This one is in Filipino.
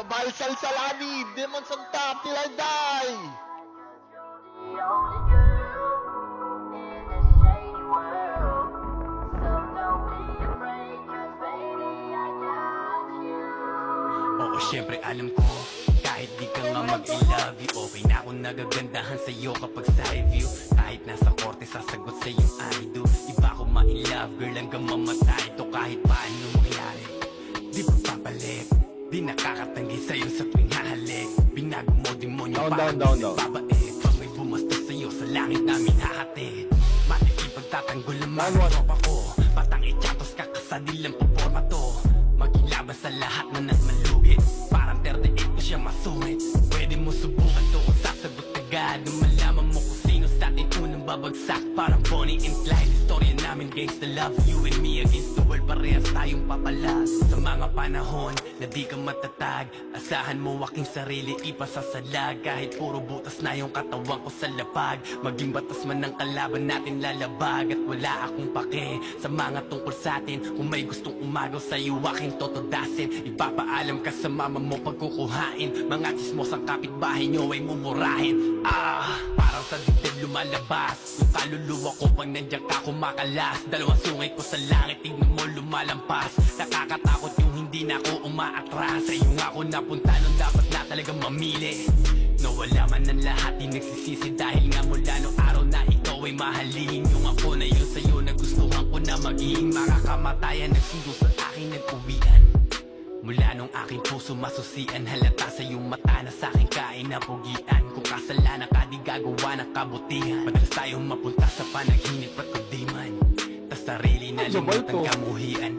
Sabay salsalani, demons on top till I die. Oo, syempre alam ko, kahit di ka nga mag-i-love you, okay na akong nagagandahan sa'yo kapag side view. Kahit nasa korte, sasagot sa iyong I do. Iba ko ma-in-love, girl, hanggang mamatay. Ito kahit paano mangyari, di papalit. Di nakakatanggi sa'yo sa tuwing hahalik. Binago mo demonyo para babait. Pag may bumasta sa'yo, sa langit namin hahatid. Makikipagtatanggol ang mga tropa ko. Patang ityatos kakasadilang puporma to. Maging laban sa lahat na nagmalugit. Parang 38 ko siya masungit. Pwede mo subukan to kung sasagot agad. Nung malaman mo kung sino sa atin unang babagsak. Parang Bonnie and Clyde, istorya namin gangsta love. You and me against the world, parehas tayong papalag. Sa mga panahon na di ka matatag, asahan mo aking sarili ipasasalag. Kahit puro butas na yung katawan ko sa lapag, maging batas man ng kalaban natin lalabag. At wala akong pake sa mga tungkol sa atin. Kung may gustong umagaw sa'yo aking totodasin. Ipapaalam ka sa mama mo pagkukuhain. Mga chismosang kapitbahay nyo ay mumurahin. Parang sa dibdib lumalabas yung kaluluwa ko pag nandiyan ka kumakalas. Dalawang sungay ko sa langit, tignan mo lumalampas. Nakakatakot yung hindi na ako umaatras. Sa iyo nga ako napunta nung dapat na talagang mamili. Nawala man ang lahat, di nagsisisi dahil nga mula nung araw na ikaw ay mahalin. Yung ako na yun sa'yo nagustuhan ko na maging makakamatayan. Nagsundo sa akin nag-uwian. Mula nung aking puso masusian, halata sa iyong mata na sa'king kainapugian. Kung kasalanan ka di gagawa ng kabutihan. Madalas tayong mapunta sa panaginip at kudiman, tas sarili na limutan kamuhian.